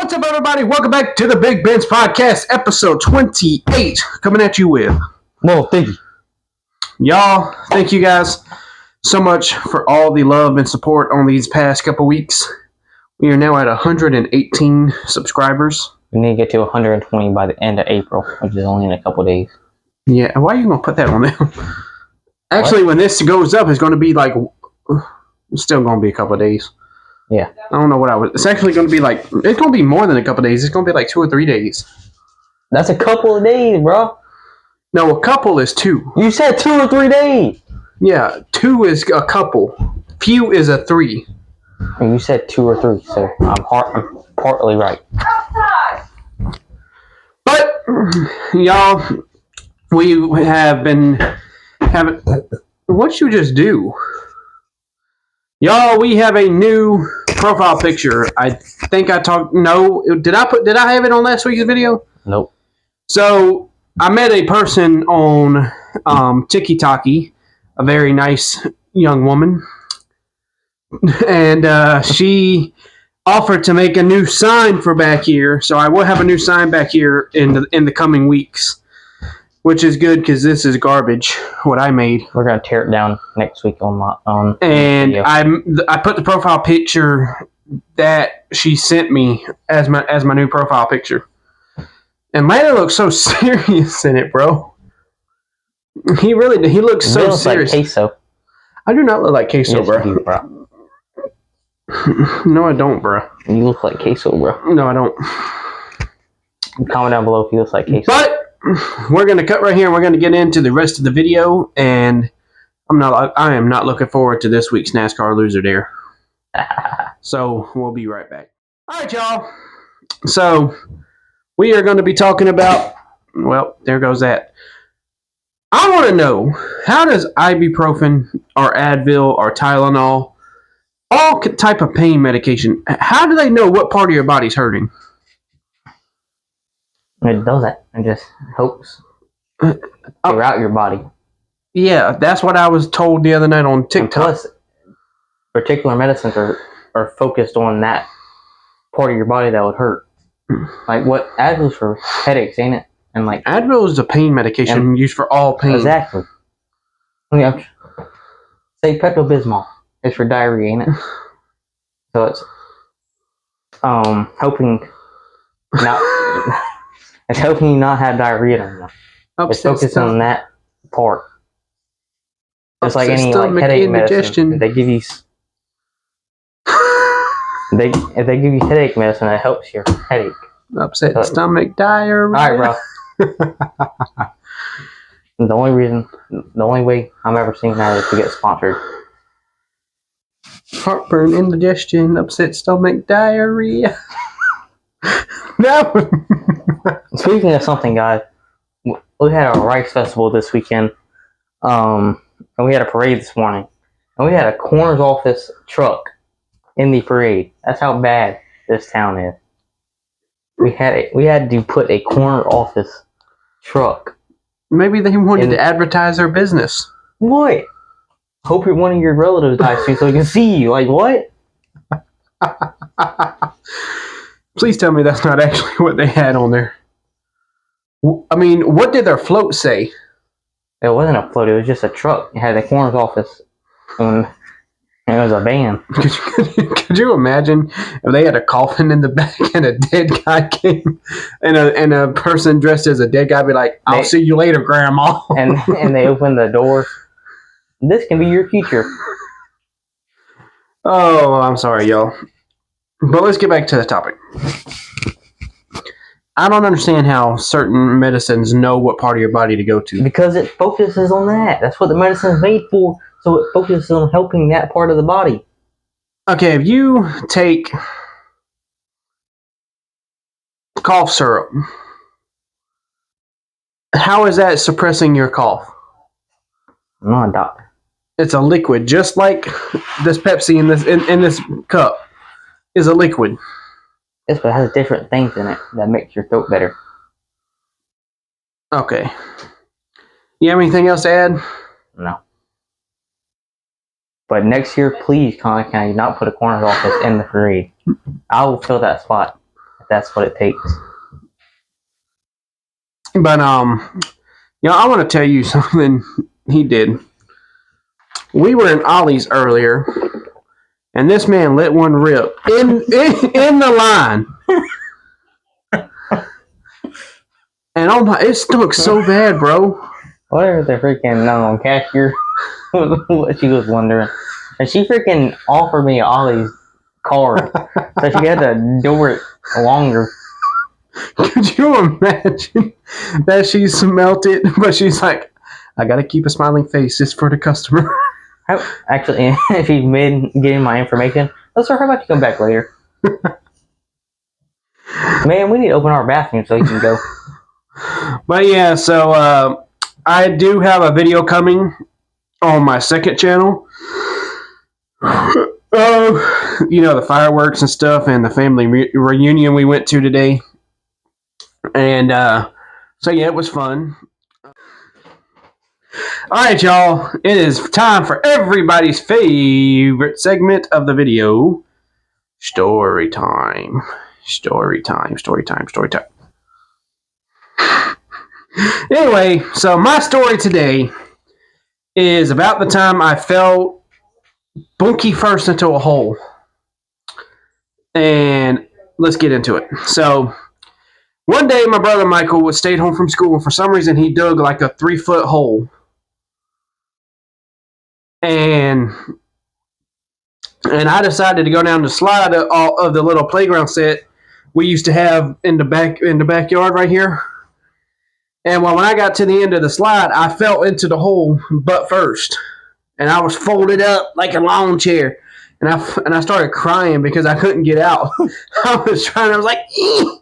What's up, everybody? Welcome back to the Big Ben's Podcast, episode 28, coming at you with. Well, thank you. Y'all, thank you guys so much for all the love and support on these past couple weeks. We are now at 118 subscribers. We need to get to 120 by the end of April, which is only in a couple days. Yeah, why are you going to put that on there? Actually, when this goes up, it's going to be like, it's still going to be a couple of days. Yeah. I don't know what I was. It's actually going to be like, it's going to be more than a couple of days. It's going to be like 2 or 3 days. That's a couple of days, bro. No, a couple is 2. You said 2 or 3 days. Yeah, 2 is a couple. Few is a 3. And you said 2 or 3, so I'm partly right. But, y'all, we have been having... What'd you just do? Y'all, we have a new profile picture. I think I talked... No, did I have it on last week's video? Nope. So, I met a person on TikTok, a very nice young woman. And she offered to make a new sign for back here. So I will have a new sign back here in the coming weeks, which is good because this is garbage. What I made. We're gonna tear it down next week on. And I put the profile picture that she sent me as my new profile picture. And Landon looks so serious in it, bro. He looks so serious. Like queso. I do not look like queso, Yes, bro. you do, bro. No, I don't, bro. You look like queso, bro. No, I don't. Comment down below if you look like queso. But we're gonna cut right here, and we're gonna get into the rest of the video. And I am not looking forward to this week's NASCAR loser dare. So we'll be right back. All right, y'all. So we are going to be talking about. Well, there goes that. I want to know, how does ibuprofen or Advil or Tylenol, all type of pain medication, how do they know what part of your body's hurting? It does that. It just helps throughout your body. Yeah, that's what I was told the other night on TikTok. And plus, particular medicines are focused on that part of your body that would hurt. Like what Advil's for headaches, ain't it? And like Advil is a pain medication used for all pain. Exactly. Yeah. Say Pepto-Bismol is for diarrhea, ain't it? So it's helping not it's helping you not have diarrhea anymore. It's focused on that part. It's like any headache medicine. They give you if they give you headache medicine, that helps your headache. Upset stomach, diarrhea. All right, bro. The only way I'm ever seeing that is to get sponsored. Heartburn, indigestion, upset stomach, diarrhea. No. Speaking of something, guys, we had a rice festival this weekend, and we had a parade this morning, and we had a coroner's office truck in the parade. That's how bad this town is. We had to put a coroner's office truck. Maybe they wanted to advertise their business. What? Hope one of your relatives dies too, so they can see you. Like what? Please tell me that's not actually what they had on there. I mean, what did their float say? It wasn't a float. It was just a truck. It had a coroner's office, and it was a van. Could you imagine if they had a coffin in the back and a dead guy came, and a person dressed as a dead guy be like, "I'll see you later, Grandma." and they open the door. This can be your future. Oh, I'm sorry, y'all. But let's get back to the topic. I don't understand how certain medicines know what part of your body to go to. Because it focuses on that. That's what the medicine is made for. So it focuses on helping that part of the body. Okay, if you take cough syrup, how is that suppressing your cough? I'm not a doctor. It's a liquid, just like this Pepsi in this cup is a liquid. Yes, but it has different things in it that makes your throat better. Okay. You have anything else to add? No. But next year, please, Connor County, not put a coroner's office in the parade. I will fill that spot. that's what it takes. But I want to tell you something he did. We were in Ollie's earlier, and this man let one rip in the line. And it stunk so bad, bro. Whatever the freaking cashier, what she was wondering. And she freaking offered me Ollie's card, so she had to do it longer. Could you imagine that she smelt it, but she's like, I gotta keep a smiling face just for the customer. Actually, if she's getting my information, let's how about you come back later? Man, we need to open our bathroom so you can go. But yeah, so I do have a video coming on my second channel. The fireworks and stuff and the family reunion we went to today. And so yeah, it was fun. Alright, y'all. It is time for everybody's favorite segment of the video. Story time. Story time. Story time. Story time. Anyway, so my story today is about the time I fell bunky first into a hole. And let's get into it. So, one day my brother Michael was stayed home from school, and for some reason he dug like a 3-foot hole. And I decided to go down the slide of the little playground set we used to have in the backyard right here. And when I got to the end of the slide, I fell into the hole butt first. And I was folded up like a lawn chair. And I started crying because I couldn't get out. I was like, eeh!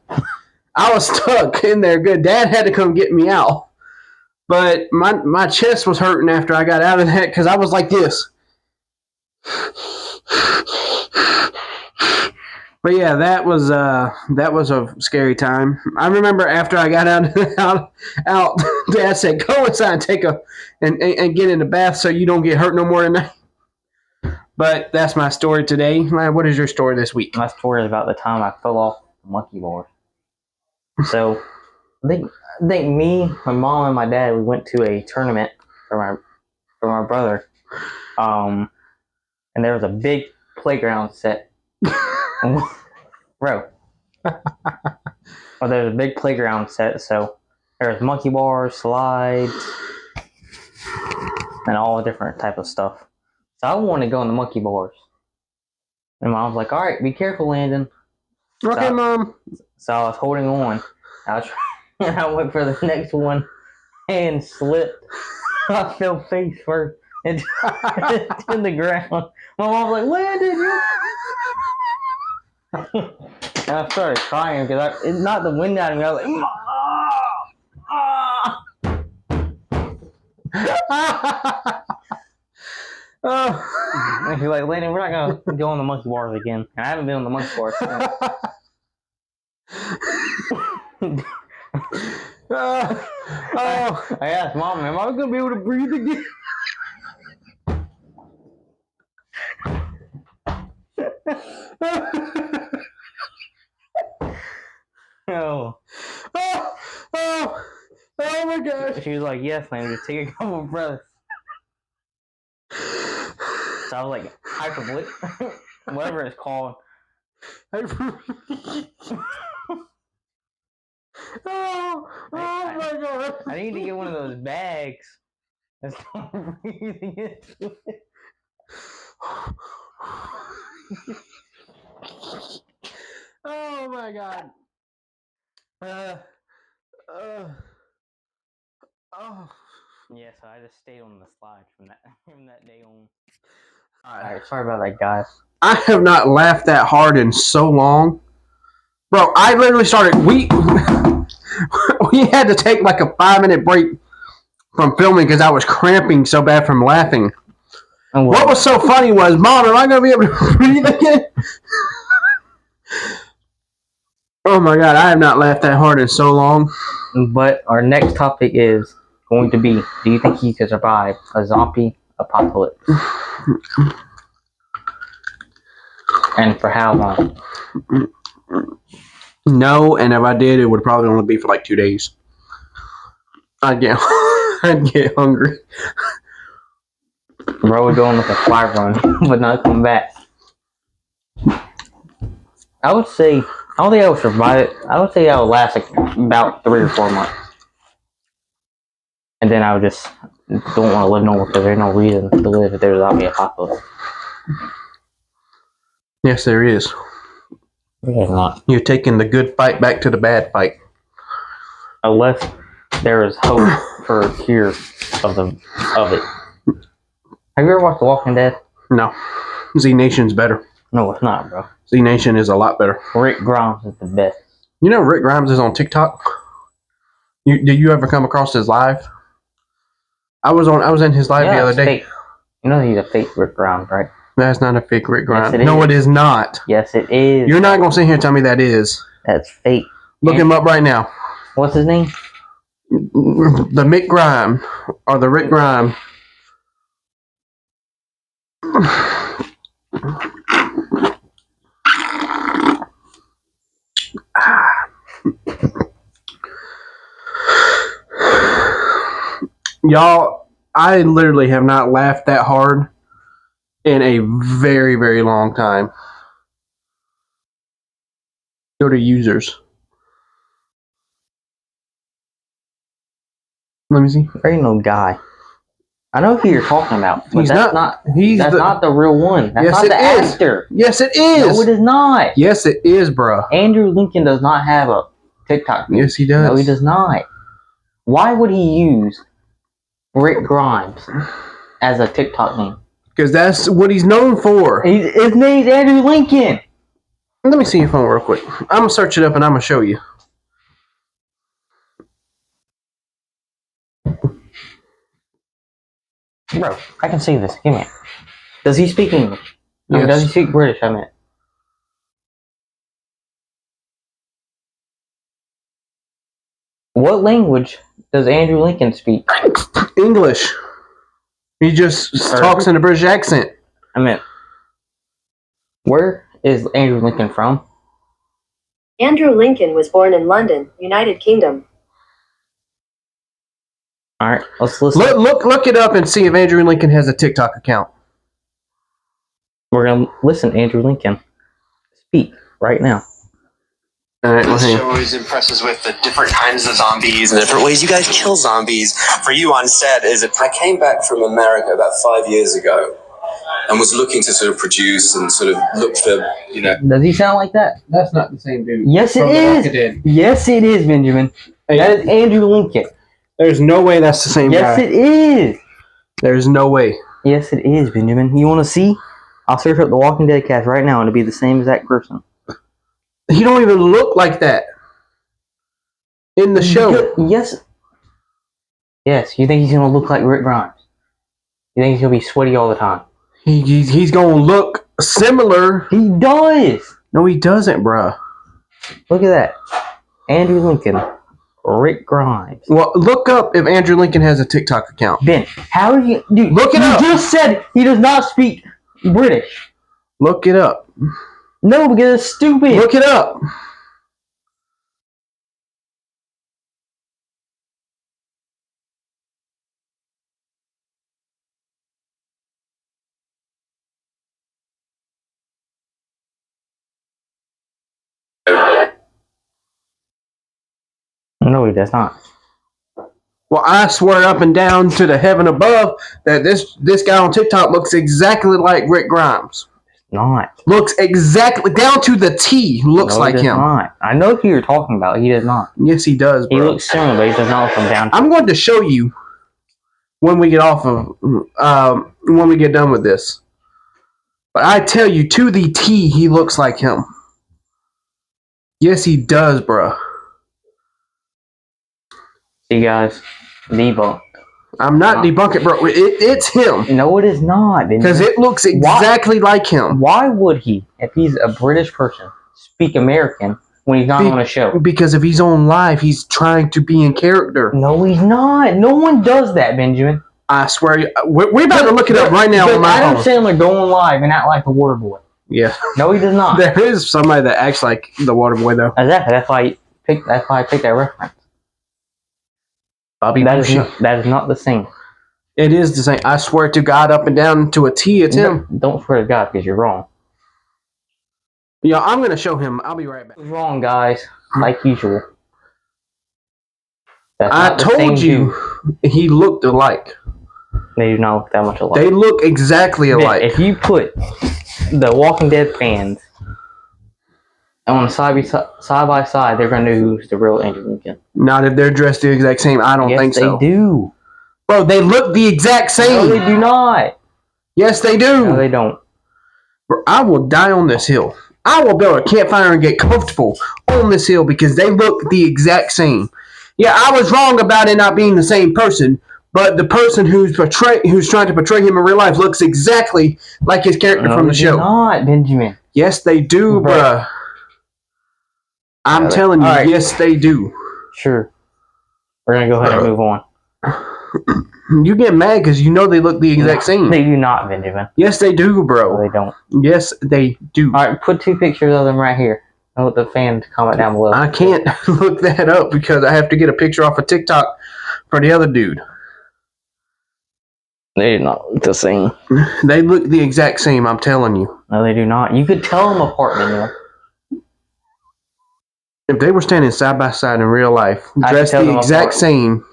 I was stuck in there good. Dad had to come get me out. But my chest was hurting after I got out of that because I was like this. But yeah, that was a scary time. I remember after I got out, Dad said, "Go inside and get in the bath so you don't get hurt no more tonight." But that's my story today. What is your story this week? My story is about the time I fell off the monkey bar. So, I think me, my mom, and my dad, we went to a tournament for my brother. And there was a big playground set. Bro. There's a big playground set, so there's monkey bars, slides, and all different type of stuff. So I wanted to go on the monkey bars. And Mom was like, alright, be careful, Landon. Okay, Mom. So I was holding on. And I went for the next one and slipped. I fell face first into the ground. My mom was like, Landon, you... And I started crying because it knocked the wind out of me. I was like, and she's like, Landon, we're not gonna go on the monkey bars again. And I haven't been on the monkey bars since. I asked Mom, am I gonna be able to breathe again? Oh my gosh. She was like, yes, Landon, just take a couple of breaths. So I was like, hyperbolic, whatever it's called. Oh my god. I need to get one of those bags and start breathing into it. Oh my god. Yeah, so I just stayed on the slide from that day on. Alright, sorry about that, guys. I have not laughed that hard in so long. Bro, I literally started... We had to take like a 5-minute break from filming because I was cramping so bad from laughing. What was so funny was, Mom, am I going to be able to breathe again? Oh my god, I have not laughed that hard in so long. But our next topic is going to be, do you think he could survive a zombie apocalypse? And for how long? No, and if I did, it would probably only be for like 2 days. I'd get hungry. Bro, we're going with a fly run, but not coming back. I would say, I don't think I would survive it. I would say I would last like about 3 or 4 months. And then I would just don't want to live no more because there's no reason to live if there's a zombie apocalypse. Yes, there is. There's not. You're taking the good fight back to the bad fight. Unless there is hope for a cure of it. Have you ever watched The Walking Dead? No. Z Nation's better. No, it's not, bro. Z Nation is a lot better. Rick Grimes is the best. You know Rick Grimes is on TikTok? Did you ever come across his live? I was in his live the other day. Fake. You know he's a fake Rick Grimes, right? That's not a fake Rick Grimes. Yes, no, it is not. Yes, it is. You're not going to sit here and tell me that is. That's fake. Look him up right now. What's his name? The Mick Grime. Or the Rick Grime. Y'all, I literally have not laughed that hard in a very, very long time. Go to users. Let me see. There ain't no guy. I know who you're talking about, but He's that's not the real one. That's not the actor. Yes, it is. No, it is not. Yes, it is, bro. Andrew Lincoln does not have a TikTok page. Yes, he does. No, he does not. Why would he use Rick Grimes as a TikTok name? Because that's what he's known for. His name's Andrew Lincoln. Let me see your phone real quick. I'm going to search it up and I'm going to show you. Bro, I can see this. Give me it. Does he speak English? No, Yes. does he speak British? I meant. What language does Andrew Lincoln speak? English. He just talks in a British accent. I meant. Where is Andrew Lincoln from? Andrew Lincoln was born in London, United Kingdom. All right, let's listen. Look it up and see if Andrew Lincoln has a TikTok account. We're gonna listen to Andrew Lincoln speak right now. All right, This show always impresses with the different kinds of zombies and the different ways you guys kill zombies. For you on set, is it? I came back from America about 5 years ago and was looking to sort of produce and sort of look for, you know. Does he sound like that? That's not the same dude. Yes, it is. Yes, it is, Benjamin. Hey, that is Andrew Lincoln. There's no way that's the same guy. Yes, it is. There's no way. Yes, it is, Benjamin. You want to see? I'll search up the Walking Dead cast right now and it'll be the same exact person. He don't even look like that in the show. Yes. Yes, you think he's going to look like Rick Grimes? You think he's going to be sweaty all the time? He's going to look similar. He does. No, he doesn't, bruh. Look at that. Andrew Lincoln. Rick Grimes. Well, look up if Andrew Lincoln has a TikTok account. Ben, how are you... Dude, look it up. You just said he does not speak British. Look it up. No, because it's stupid. Look it up. No, he does not. Well, I swear up and down to the heaven above that this guy on TikTok looks exactly like Rick Grimes. Not. Looks exactly down to the T. Looks no, like he does him. Not. I know who you're talking about. He does not. Yes, he does, bro. He looks similar, but he does not look from down. I'm going to show you when we get off of when we get done with this. But I tell you, to the T, he looks like him. Yes, he does, bro. See, guys, debunked. I'm not debunking, bro. It's him. No, it is not. Because it looks exactly like him. Why would he, if he's a British person, speak American when he's not on a show? Because if he's on live, he's trying to be in character. No, he's not. No one does that, Benjamin. I swear, we're about to look it up right now on my phone. Adam Sandler go on live and act like the water boy. Yeah. No, he does not. There is somebody that acts like the water boy, though. Exactly. That's why I picked that reference. Bobby That is Bushy. that is not the same. It is the same. I swear to God, up and down to a T, it's him. Don't swear to God because you're wrong. Yeah, I'm going to show him. I'll be right back. Wrong, guys. Like usual. That's I not the told same you dude. he looked alike. They do not look that much alike. They look exactly alike. If you put the Walking Dead fans on side by side, they're gonna know who's the real Andrew Lincoln. Not if they're dressed the exact same. I don't think so. Yes, they do. Bro, they look the exact same. No, they do not. Yes, they do. No, they don't. Bro, I will die on this hill. I will build a campfire and get comfortable on this hill because they look the exact same. Yeah, I was wrong about it not being the same person, but the person who's trying to portray him in real life looks exactly like his character from the show. No, not Benjamin. Yes, they do, bruh. I'm telling you, right. yes, they do. Sure. We're gonna go ahead and move on. You get mad because you know they look the exact same. They do not, Benjamin. Yes, they do, No, bro. they don't. Yes, they do. All right, put 2 pictures of them right here. I want the fans to comment down below. I can't look that up because I have to get a picture off of TikTok for the other dude. They do not look the same. They look the exact same, I'm telling you. No, they do not. You could tell them apart, Benjamin. If they were standing side by side in real life, I dressed could tell the them exact apart. same,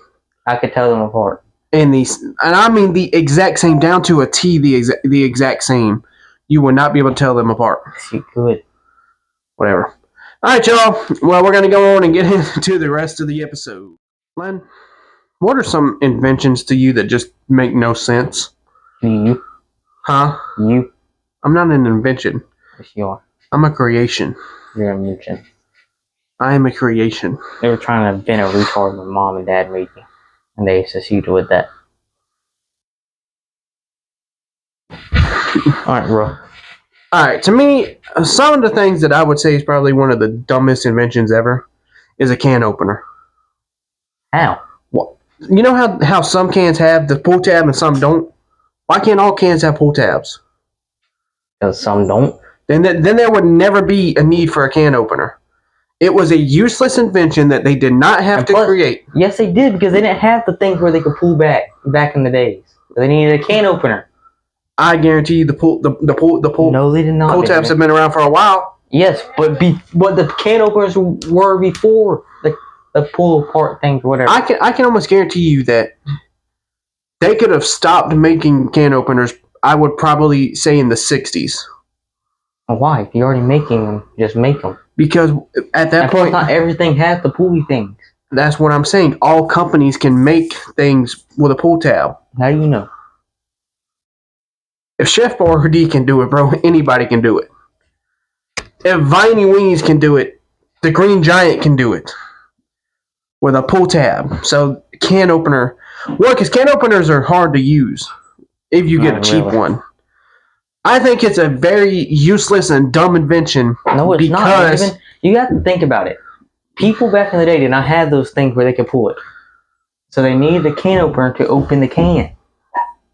I could tell them apart. and I mean the exact same down to a T, the exact same, you would not be able to tell them apart. Yes, you could. Whatever. All right, y'all. Well, we're going to go on and get into the rest of the episode. Len, what are some inventions to you that just make no sense? You. Huh? You. I'm not an invention. Yes, you are. I'm a creation. You're a mutant. I am a creation. They were trying to invent a retard when mom and dad made me. And they succeeded with that. Alright, bro. Alright, to me, some of the things that I would say is probably one of the dumbest inventions ever is a can opener. How? Well, you know how some cans have the pull tab and some don't? Why can't all cans have pull tabs? Because some don't. Then there would never be a need for a can opener. It was a useless invention that they did not have to create. Yes, they did, because they didn't have the things where they could pull back in the days. They needed a can opener. I guarantee you the pull. No, they did not. Pull tabs have been around for a while. Yes, but what the can openers were before the pull apart things or whatever. I can almost guarantee you that they could have stopped making can openers. I would probably say in the 60s. Why? If you're already making them, just make them. Because at that point, not everything has the pulley things. That's what I'm saying. All companies can make things with a pull tab. How do you know? If Chef Boyardee can do it, bro, anybody can do it. If Viney Weenies can do it, the Green Giant can do it with a pull tab. So can opener, because can openers are hard to use if you get a cheap one. I think it's a very useless and dumb invention. No, it's not. Even, you have to think about it. People back in the day did not have those things where they could pull it. So they needed a can opener to open the can.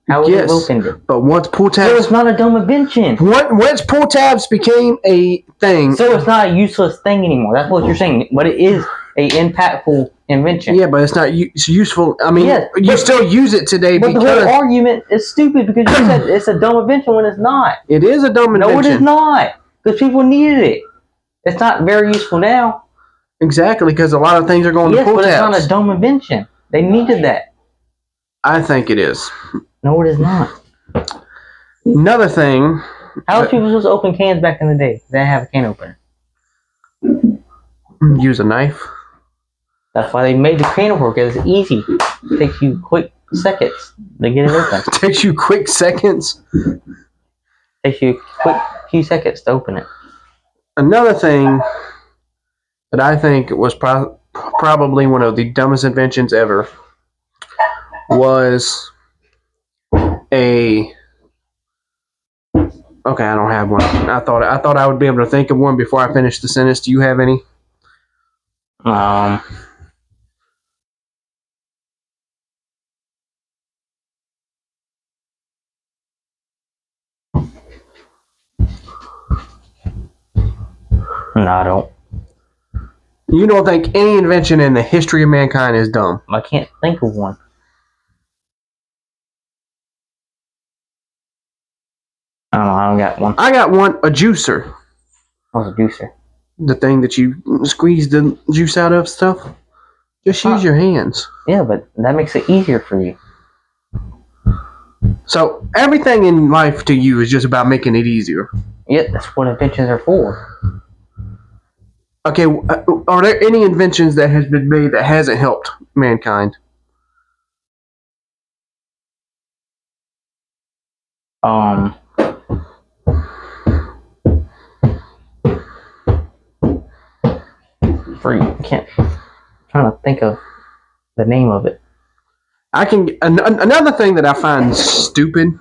How would they have opened it? But once pull tabs... So it's not a dumb invention. Once pull tabs became a thing... So it's not a useless thing anymore. That's what you're saying. But it is a impactful invention. Yeah, but it's not useful. I mean, yes, you still use it today because... But the whole argument is stupid because you said it's a dumb invention when it's not. It is a dumb invention. No, it is not. Because people needed it. It's not very useful now. Exactly, because a lot of things are going to pull tabs. Yes, but it's not a dumb invention. They needed that. I think it is. No, it is not. Another thing... How was people supposed to open cans back in the day? They didn't have a can opener. Use a knife. That's why they made the can opener, because it's easy. It takes you quick seconds to get it open. It takes you quick seconds? It takes you a quick few seconds to open it. Another thing that I think was probably one of the dumbest inventions ever was a... Okay, I don't have one. I thought I would be able to think of one before I finish the sentence. Do you have any? No, I don't. You don't think any invention in the history of mankind is dumb? I can't think of one. I don't know. I don't got one. I got one, a juicer. What's a juicer? The thing that you squeeze the juice out of stuff. Just use your hands. Yeah, but that makes it easier for you. So everything in life to you is just about making it easier. Yeah, that's what inventions are for. Okay, are there any inventions that has been made that hasn't helped mankind? Can't. I'm trying to think of the name of it. Another thing that I find stupid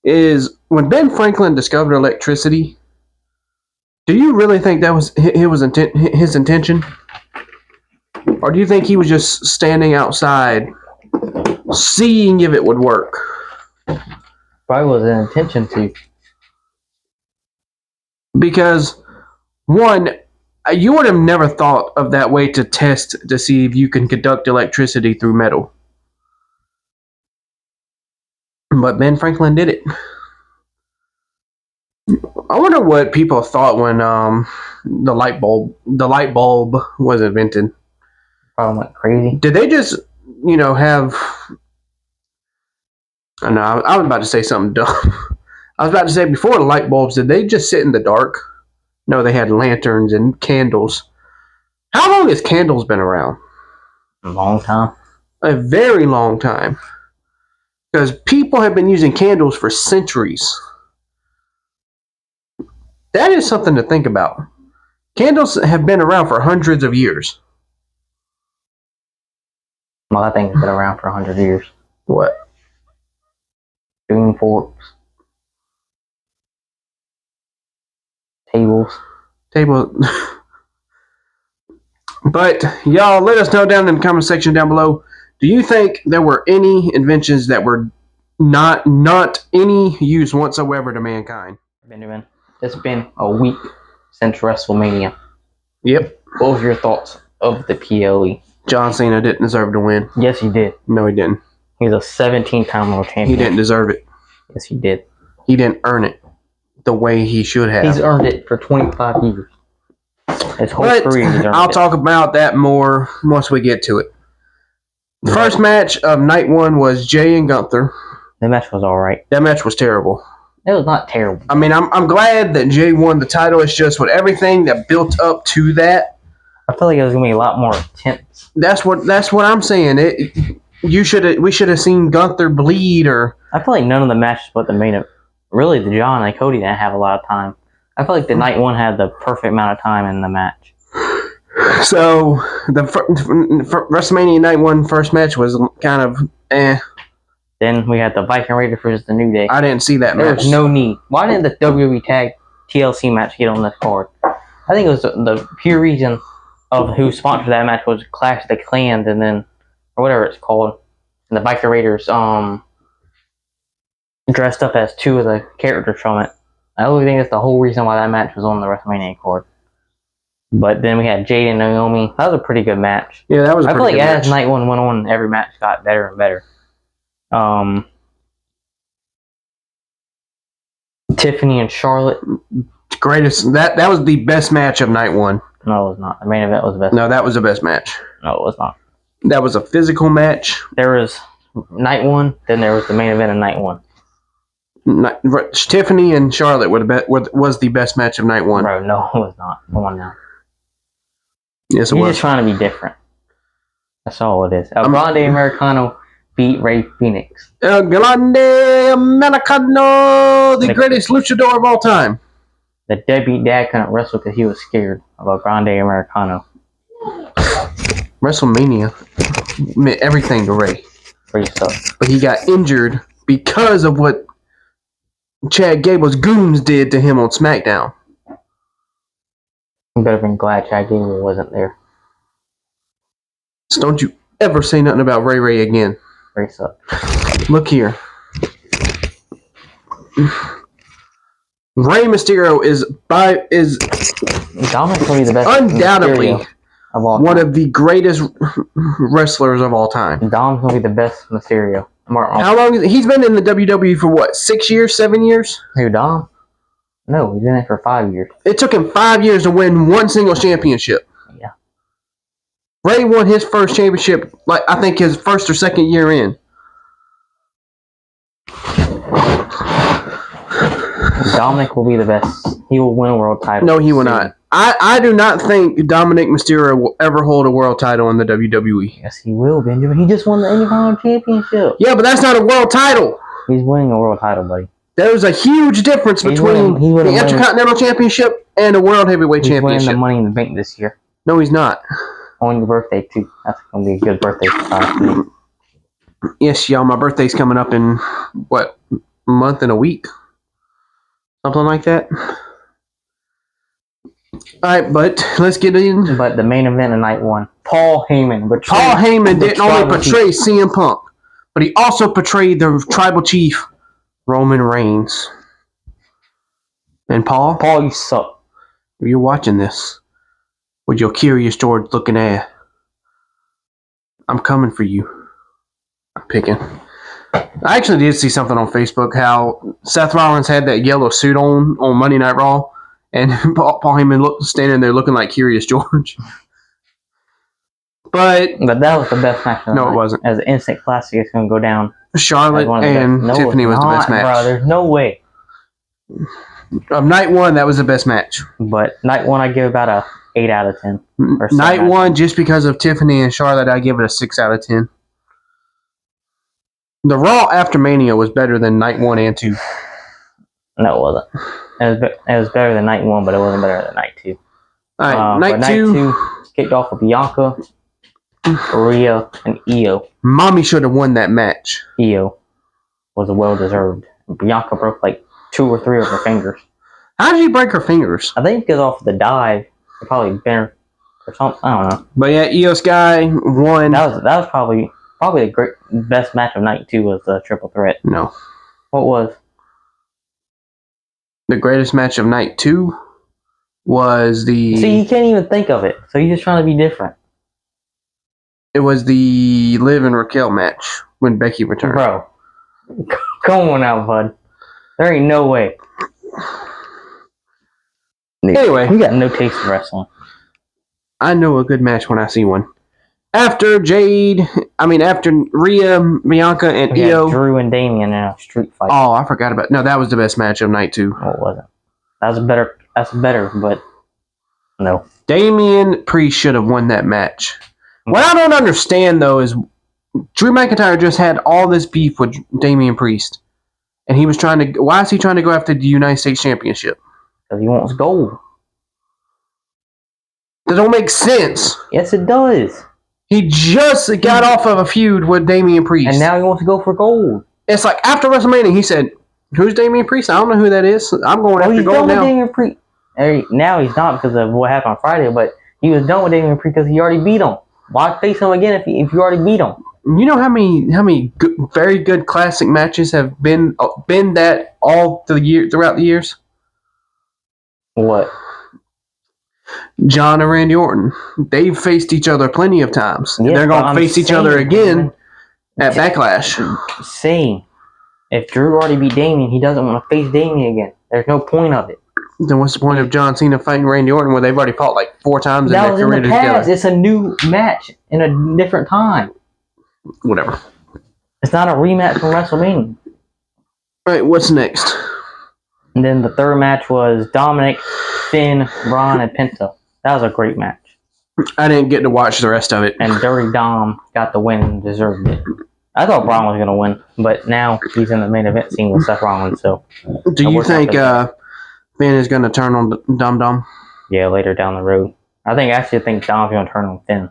is when Ben Franklin discovered electricity. Do you really think that was his intention? Or do you think he was just standing outside seeing if it would work? Probably was an intention to. Because, one, you would have never thought of that way to test to see if you can conduct electricity through metal. But Ben Franklin did it. I wonder what people thought when the light bulb was invented. Probably went crazy. Did they just, have... I know, I was about to say something dumb. I was about to say, before the light bulbs, did they just sit in the dark? No, they had lanterns and candles. How long has candles been around? A long time. A very long time. Because people have been using candles for centuries. That is something to think about. Candles have been around for hundreds of years. Well, that thing's been around for 100 years. What? Spoon, forks, tables. But y'all, let us know down in the comment section down below. Do you think there were any inventions that were not any use whatsoever to mankind? Benjamin, it's been a week since WrestleMania. Yep. What was your thoughts of the PLE? John Cena didn't deserve to win. Yes, he did. No, he didn't. He's a 17-time world champion. He didn't deserve it. Yes, he did. He didn't earn it the way he should have. He's earned it for 25 years. His whole career he's earned I'll talk about that more once we get to it. The first match of night one was Jay and Gunther. The match was alright. That match was terrible. It was not terrible. I mean, I'm glad that Jay won the title. It's just with everything that built up to that. I feel like it was gonna be a lot more intense. That's what I'm saying. We should have seen Gunther bleed, or I feel like none of the matches but the main event. Really, the John and Cody didn't have a lot of time. I feel like the night one had the perfect amount of time in the match. So the WrestleMania night one first match was kind of eh. Then we had the Viking Raiders versus the New Day. I didn't see that match. There was no need. Why didn't the WWE Tag TLC match get on this card? I think it was the pure reason of who sponsored that match was Clash of the Clans, and then or whatever it's called. And the Viking Raiders dressed up as two of the characters from it. I really think that's the whole reason why that match was on the WrestleMania card. But then we had Jade and Naomi. That was a pretty good match. Yeah, that was a pretty good match. I feel like as night one went on, every match got better and better. Tiffany and Charlotte. Greatest. That was the best match of night one. No, it was not. The main event was the best. No, that was the best match. No, it was not. That was a physical match. There was night one, then there was the main event of night one. Tiffany and Charlotte was the best match of night one. Bro, no, it was not. Come on now. Yes, it You're was. just trying to be different. That's all it is. El Grande Americano beat Rey Fenix. El Grande Americano, the greatest luchador of all time. The deadbeat dad couldn't wrestle because he was scared of El Grande Americano. WrestleMania meant everything to Rey. Rey sucked. But he got injured because of what Chad Gable's goons did to him on SmackDown. You better been glad Chad Gable wasn't there. So don't you ever say nothing about Ray again. Rey sucked. Look here. Rey Mysterio is Dominic's gonna be the best. undoubtedly Mysterio of all one time. of the greatest wrestlers of all time. Dom's gonna be the best Mysterio. How long? He's been in the WWE for what? 6 years? 7 years? Who, Dom? No, he's been there for 5 years. It took him 5 years to win one single championship. Yeah. Ray won his first championship, like I think his first or second year in. Dominic will be the best. He will win a world title. No, he will not. I do not think Dominic Mysterio will ever hold a world title in the WWE. Yes, he will, Benjamin. He just won the Intercontinental Championship. Yeah, but that's not a world title. He's winning a world title, buddy. There's a huge difference between the Intercontinental Championship and a World Heavyweight Championship. He's winning the Money in the Bank this year. No, he's not. On your birthday, too. That's going to be a good birthday surprise for me. Yes, y'all, my birthday's coming up in, what, a month and a week? Something like that. Alright, but let's get in. But the main event of night one, Paul Heyman. Paul Heyman didn't only portray CM Punk, but he also portrayed the tribal chief, Roman Reigns. And Paul, you suck. if you're watching this with your curious George looking ass, I'm coming for you. I'm picking. I actually did see something on Facebook how Seth Rollins had that yellow suit on Monday Night Raw, and Paul Heyman standing there looking like Curious George. But that was the best match. No, it wasn't. As an instant classic, it's going to go down. Charlotte and Tiffany was the best match. Bro, there's no way. Of night one, that was the best match. But night one, I give about a 8 out of 10. Night one, just because of Tiffany and Charlotte, I give it a 6 out of 10. The Raw after Mania was better than night 1 and 2. No, it wasn't. It was better than night 1, but it wasn't better than night 2. All right, night 2 kicked off with Bianca, Rhea, and Io. Mommy should have won that match. Io was well-deserved. Bianca broke like 2 or 3 of her fingers. How did she break her fingers? I think because off the dive, it probably bent her or something. I don't know. But yeah, Io Sky won. That was probably the best match of night 2 was the triple threat. No. What was? The greatest match of night 2 was the... See, you can't even think of it. So you're just trying to be different. It was the Liv and Raquel match when Becky returned. Bro. Come on out, bud. There ain't no way. Anyway. You got no taste in wrestling. I know a good match when I see one. After Rhea, Bianca, and Io. Drew and Damian in a street fight. Oh, I forgot about... No, that was the best match of night 2. No, it wasn't. That's better, but no. Damian Priest should have won that match. What I don't understand, though, is Drew McIntyre just had all this beef with Damian Priest. And he was trying to... Why is he trying to go after the United States Championship? Because he wants gold. That don't make sense. Yes, it does. He just got off of a feud with Damian Priest. And now he wants to go for gold. It's like after WrestleMania, he said, "Who's Damian Priest? I don't know who that is. I'm going after gold now." Damian Priest. Now he's not because of what happened on Friday, but he was done with Damian Priest because he already beat him. Why face him again if you already beat him? You know how many very good classic matches have been that all throughout the years? What? John and Randy Orton. They've faced each other plenty of times. Yeah, they're going to face each other again at Backlash. Same. If Drew already beat Damian, he doesn't want to face Damian again. There's no point of it. Then what's the point of John Cena fighting Randy Orton when they've already fought like 4 times in their career together? It's a new match in a different time. Whatever. It's not a rematch from WrestleMania. All right, what's next? And then the third match was Dominic, Finn, Braun, and Penta. That was a great match. I didn't get to watch the rest of it. And Dirty Dom got the win and deserved it. I thought Braun was going to win, but now he's in the main event scene with Seth Rollins. So, do you think Finn is going to turn on Dom Dom? Yeah, later down the road. I actually think Dom's going to turn on Finn.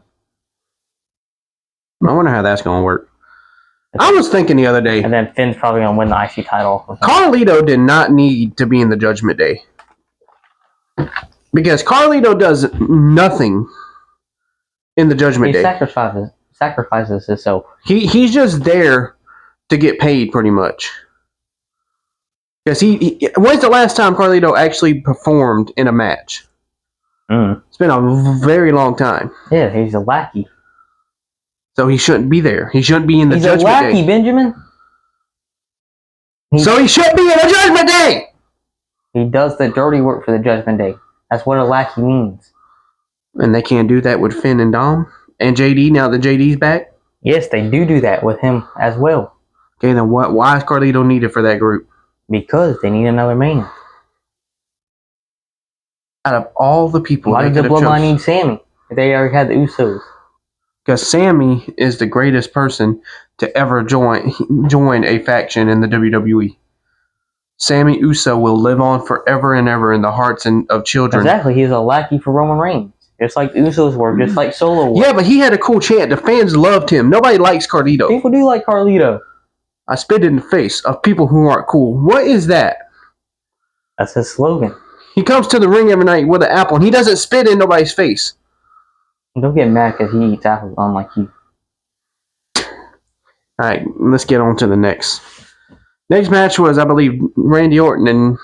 I wonder how that's going to work. I was thinking the other day. And then Finn's probably going to win the IC title. Carlito did not need to be in the Judgment Day. Because Carlito does nothing in the Judgment Day. He sacrifices himself. He's just there to get paid, pretty much. Because when's the last time Carlito actually performed in a match? It's been a very long time. Yeah, he's a lackey. So he shouldn't be there. He shouldn't be in the Judgment Day. He's a lackey, Benjamin. So he should be in the Judgment Day! He does the dirty work for the Judgment Day. That's what a lackey means. And they can't do that with Finn and Dom? And JD, now that JD's back? Yes, they do that with him as well. Okay, then why is Carlito needed for that group? Because they need another man. Out of all the people, why does the Bloodline need Sammy if they already had the Usos? Because Sammy is the greatest person to ever join a faction in the WWE. Sammy Uso will live on forever and ever in the hearts of children. Exactly, he's a lackey for Roman Reigns. Just like the Usos were, just like Solo was. Yeah, but he had a cool chant. The fans loved him. Nobody likes Carlito. People do like Carlito. I spit in the face of people who aren't cool. What is that? That's his slogan. He comes to the ring every night with an apple, and he doesn't spit in nobody's face. Don't get mad because he eats apples unlike you. Alright, let's get on to the next. Next match was, I believe, Randy Orton and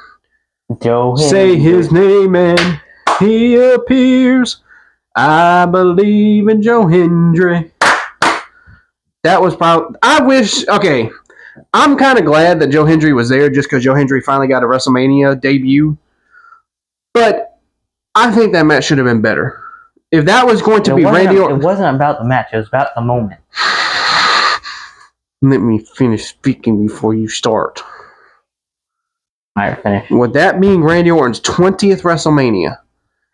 Joe Hendry. Say his name and he appears. I believe in Joe Hendry. That was probably... Okay, I'm kind of glad that Joe Hendry was there just because Joe Hendry finally got a WrestleMania debut. But I think that match should have been better. If that was going to be Randy Orton... It wasn't about the match. It was about the moment. Let me finish speaking before you start. Alright, finish. With that being Randy Orton's 20th WrestleMania,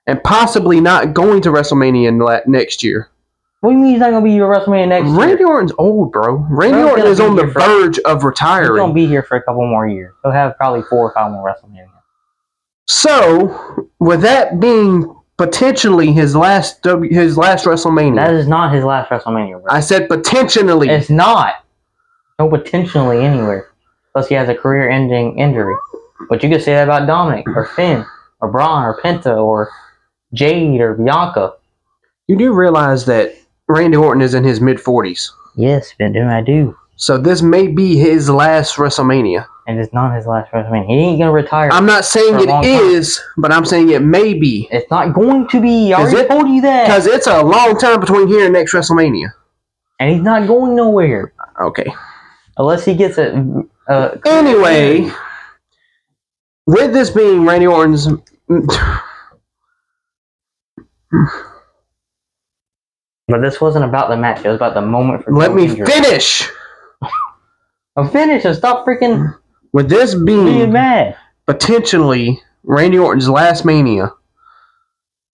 and possibly not going to WrestleMania next year. What do you mean he's not going to be here at WrestleMania next year? Randy Orton's old, bro. Randy Orton is on the verge of retiring. He's going to be here for a couple more years. He'll have probably 4 or 5 more WrestleMania. So, with that being potentially his last WrestleMania. That is not his last WrestleMania, bro. I said potentially. It's not. No potentially anywhere. Plus he has a career-ending injury. But you could say that about Dominic, or Finn, or Braun, or Penta, or Jade, or Bianca. You do realize that Randy Orton is in his mid-40s. Yes, Benjamin, I do. So this may be his last WrestleMania. And it's not his last WrestleMania. He ain't going to retire. I'm not saying it is, but I'm saying it may be. It's not going to be. I already told you that. Because it's a long time between here and next WrestleMania. And he's not going nowhere. Okay. Unless he gets a... anyway, with this being Randy Orton's... But this wasn't about the match. It was about the moment for... Let me finish! I'm finished. Stop freaking... With this being mad. Potentially Randy Orton's last Mania,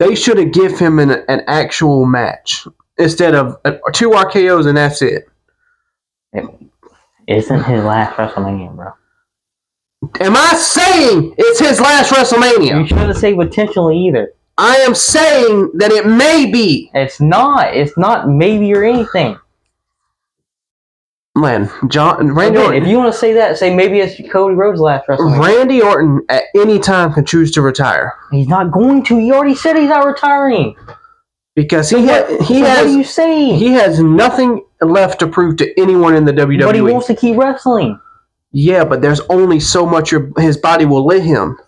they should have given him an actual match instead of 2 RKOs and that's it. It isn't his last WrestleMania, bro. Am I saying it's his last WrestleMania? You shouldn't say potentially either. I am saying that it may be. It's not. It's not maybe or anything. Man, Randy Orton. If you want to say that, say maybe it's Cody Rhodes' last WrestleMania. Randy Orton at any time can choose to retire. He's not going to. He already said he's not retiring. Because what are you saying? He has nothing left to prove to anyone in the WWE. But he wants to keep wrestling. Yeah, but there's only so much his body will let him.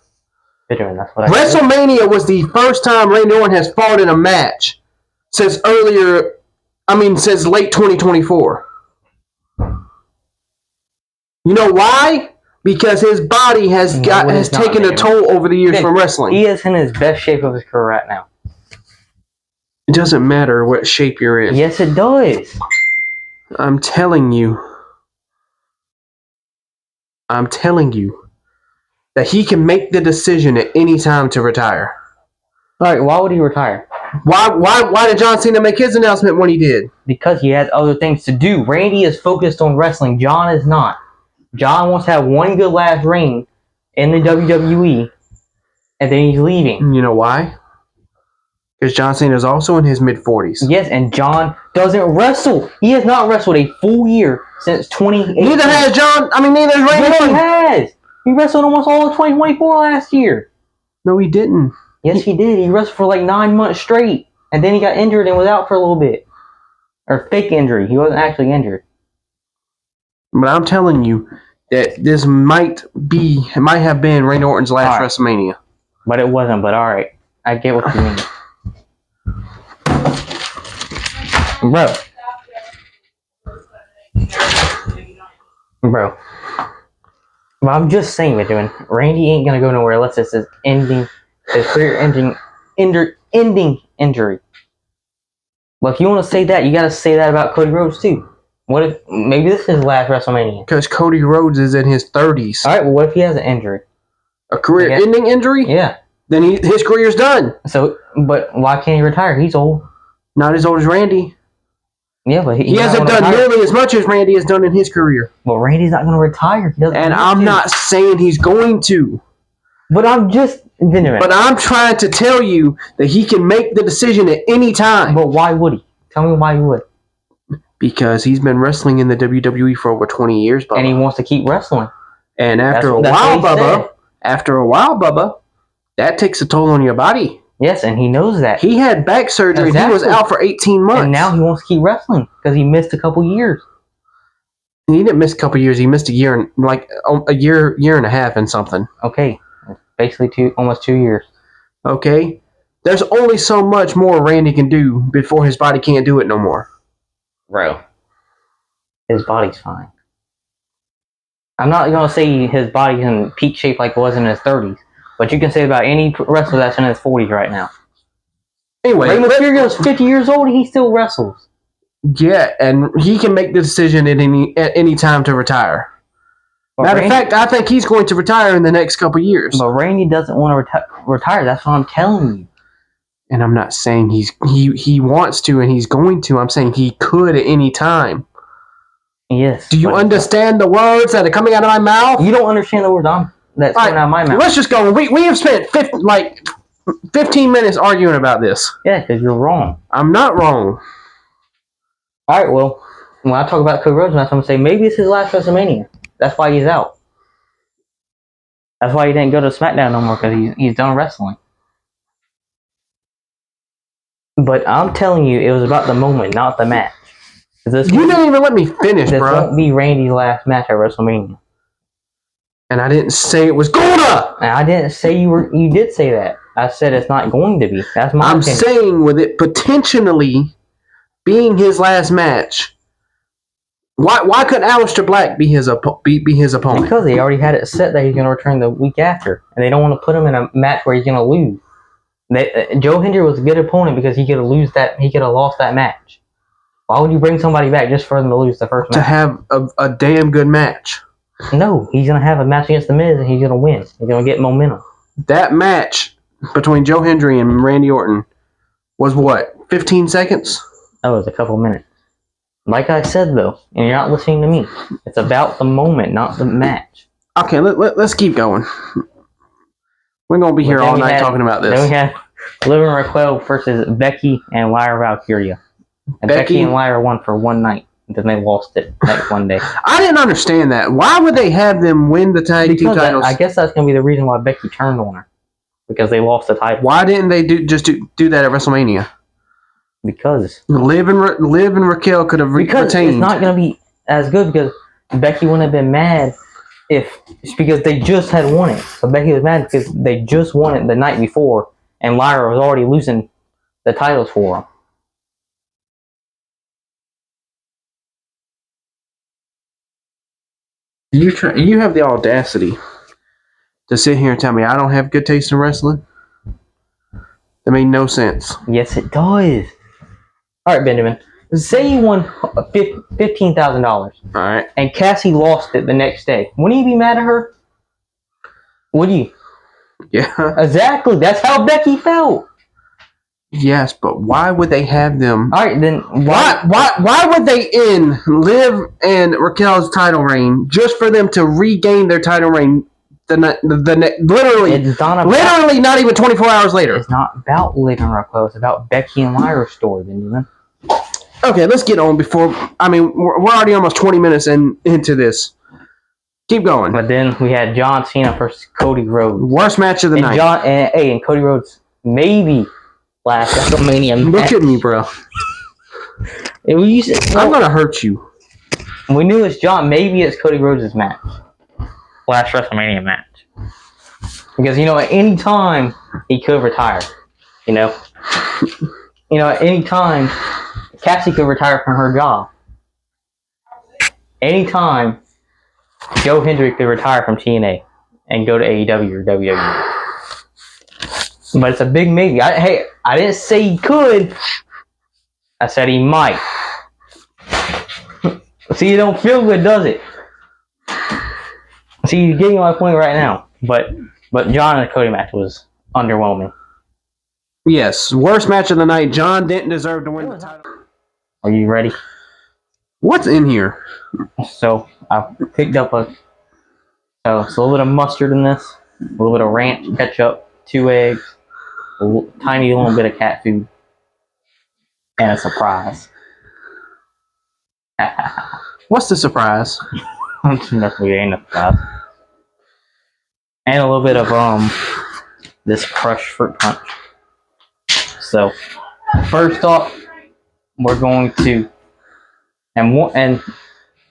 That's what WrestleMania was the first time Randy Orton has fought in a match since since late 2024. You know why? Because his body has taken a toll over the years from wrestling. He is in his best shape of his career right now. It doesn't matter what shape you're in. Yes, it does. I'm telling you that he can make the decision at any time to retire. Alright, why would he retire? Why did John Cena make his announcement when he did? Because he has other things to do. Randy is focused on wrestling. John is not. John wants to have one good last reign in the WWE, and then he's leaving. You know why? Because John Cena is also in his mid-40s. Yes, and John doesn't wrestle. He has not wrestled a full year since 2018. Neither has Randy Yes, Orton. he has. He wrestled almost all of 2024 last year. No, he didn't. Yes, he did. He wrestled for like 9 months straight, and then he got injured and was out for a little bit. Or fake injury. He wasn't actually injured. But I'm telling you, that this might have been Randy Orton's last WrestleMania. But it wasn't. But all right, I get what you mean, bro. Bro. But I'm just saying, Benjamin, Randy ain't gonna go nowhere unless it's his career-ending injury. But if you want to say that, you gotta say that about Cody Rhodes too. What if maybe this is his last WrestleMania? Because Cody Rhodes is in his 30s. All right, well, what if he has an injury? A career-ending injury? Yeah. Then his career's done. So, but why can't he retire? He's old. Not as old as Randy. Yeah, but he hasn't done nearly as much as Randy has done in his career. Well, Randy's not going to retire. And I'm not saying he's going to. But I'm just... But I'm trying to tell you that he can make the decision at any time. But why would he? Tell me why he would. Because he's been wrestling in the WWE for over 20 years, Bubba. And he wants to keep wrestling. And after a while, Bubba, that takes a toll on your body. Yes, and he knows that. He had back surgery. Exactly. He was out for 18 months. And now he wants to keep wrestling because he missed a couple years. He didn't miss a couple years. He missed a year and year and a half and something. Okay. Basically almost 2 years. Okay. There's only so much more Randy can do before his body can't do it no more. Bro. His body's fine. I'm not going to say his body's in peak shape like it was in his 30s. But you can say about any wrestler that's in his 40s right now. Anyway, Rey Mysterio's 50 years old and he still wrestles. Yeah, and he can make the decision at any time to retire. Matter of fact, I think he's going to retire in the next couple years. But Randy doesn't want to retire. That's what I'm telling you. And I'm not saying he wants to and he's going to. I'm saying he could at any time. Yes. Do you understand the words that are coming out of my mouth? You don't understand the words that's coming out of my mouth. Let's just go. We have spent 15 minutes arguing about this. Yeah, because you're wrong. I'm not wrong. All right, well, when I talk about Cody Rhodes, I'm going to say maybe it's his last WrestleMania. That's why he's out. That's why he didn't go to SmackDown no more, because he's done wrestling. But I'm telling you, it was about the moment, not the match. You didn't even let me finish, bro. This won't be Randy's last match at WrestleMania. And I didn't say it was gonna. And I didn't say you did say that. I said it's not going to be. That's my opinion. I'm saying with it potentially being his last match. Why couldn't Aleister Black be his opponent? Because they already had it set that he's going to return the week after, and they don't want to put him in a match where he's going to lose. Joe Hendry was a good opponent because he could have lost that match. Why would you bring somebody back just for them to lose the first match? To have a damn good match. No, he's going to have a match against The Miz and he's going to win. He's going to get momentum. That match between Joe Hendry and Randy Orton was what, 15 seconds? That was a couple minutes. Like I said, though, and you're not listening to me, it's about the moment, not the match. Okay, let's keep going. We're going to be here all night talking about this. Then we had Liv and Raquel versus Becky and Lyra Valkyria. And Becky and Lyra won for one night. Then they lost it next one day. I didn't understand that. Why would they have them win the tag team titles? I guess that's going to be the reason why Becky turned on her. Because they lost the title. Why didn't they do that at WrestleMania? Because Liv and Raquel could have retained. It's not going to be as good because Becky wouldn't have been mad because they just had won it. So Becky was mad because they just won it the night before, and Lyra was already losing the titles for them. You have the audacity to sit here and tell me I don't have good taste in wrestling? That made no sense. Yes, it does. All right, Benjamin. Say you won $15,000. All right. And Cassie lost it the next day. Wouldn't you be mad at her? Would you? Yeah. Exactly. That's how Becky felt. Yes, but why would they have them? All right, then why would they end Liv and Raquel's title reign just for them to regain their title reign literally not even 24 hours later? It's not about Liv and Raquel. It's about Becky and Lyra's story, Benjamin. Okay, let's get on before. I mean, we're already almost 20 minutes into this. Keep going. But then we had John Cena versus Cody Rhodes. Worst match of the night. And Cody Rhodes maybe last WrestleMania match. Look at me, bro. I'm gonna hurt you. We knew it's John. Maybe it's Cody Rhodes' match. last WrestleMania match. Because, at any time, he could retire. At any time, Cassie could retire from her job. Anytime, Joe Hendry could retire from TNA and go to AEW or WWE. But it's a big maybe. I didn't say he could. I said he might. See, it don't feel good, does it? See, you're getting my point right now. But John and the Cody match was underwhelming. Yes, worst match of the night. John didn't deserve to win the title. Are you ready? What's in here? So I picked up a little bit of mustard in this, a little bit of ranch, ketchup, 2 eggs, a tiny little bit of cat food, and a surprise. What's the surprise? Definitely ain't a surprise. And a little bit of this crushed fruit punch. So first off, we're going to and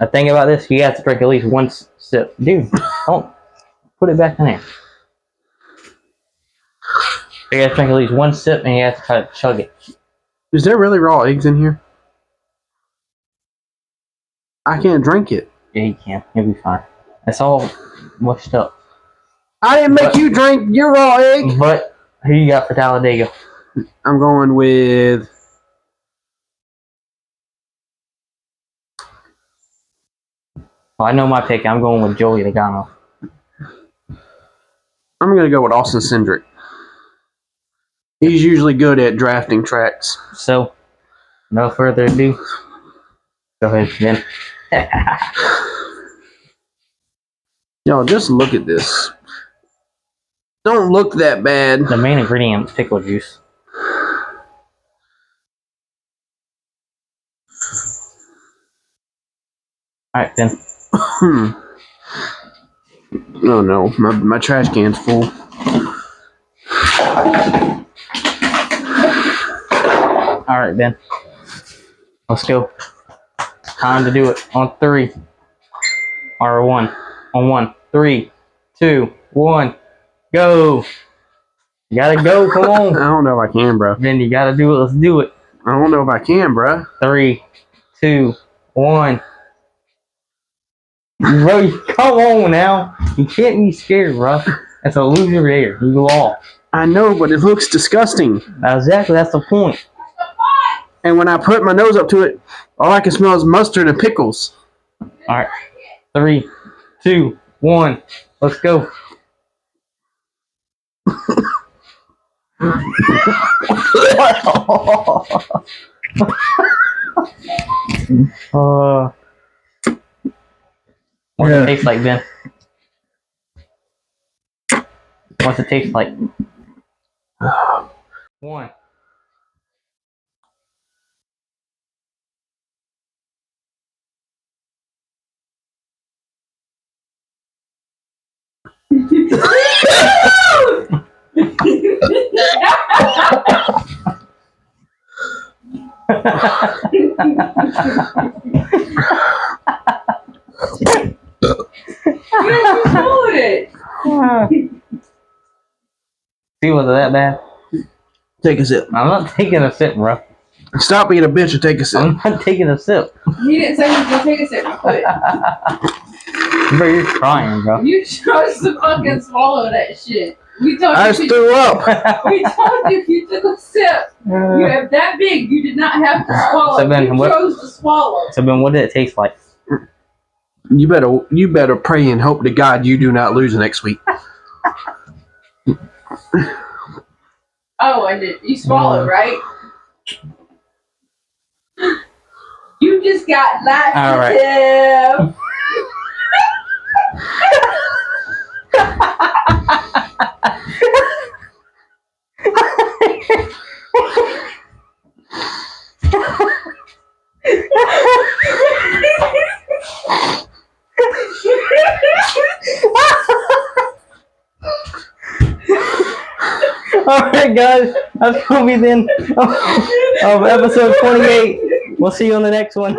the thing about this, you have to drink at least one sip. Dude, don't put it back in there. You have to drink at least one sip and you have to try to chug it. Is there really raw eggs in here? I can't drink it. Yeah, you can. You'll be fine. It's all mushed up. I didn't make you drink your raw egg. But who you got for Talladega? I'm going with... Well, I know my pick. I'm going with Joey Logano. I'm going to go with Austin Cindric. He's usually good at drafting tracks. So, no further ado. Go ahead, Ben. Yo, just look at this. Don't look that bad. The main ingredient is pickle juice. Alright, Ben. Oh no, my trash can's full. Alright, Ben. Let's go. Time to do it. On 3. Or 1. On 1. 3, 2, 1. Go! You gotta go, come on. I don't know if I can, bro. Ben, you gotta do it. Let's do it. I don't know if I can, bro. 3, 2, 1. Bro, come on now. You can't be scared, bro. That's a loser there. You lost. I know, but it looks disgusting. Exactly, that's the point. And when I put my nose up to it, all I can smell is mustard and pickles. Alright. 3, 2, 1. Let's go. What's it taste like, Ben? What's it taste like? 1. See, was it that bad? Take a sip. I'm not taking a sip, bro. Stop being a bitch and take a sip. I'm not taking a sip. He didn't say he was gonna take a sip. Quit. Bro, you're crying, bro. You chose to fucking swallow that shit. We told I you. just threw up. We told you if you took a sip, you have that big. You did not have to swallow. So Ben, you chose to swallow. So Ben, what did it taste like? You better pray and hope to God you do not lose next week. Oh, I did. You swallowed, right? You just got laxative. Alright, guys, that's gonna be the end of episode 28. We'll see you on the next one.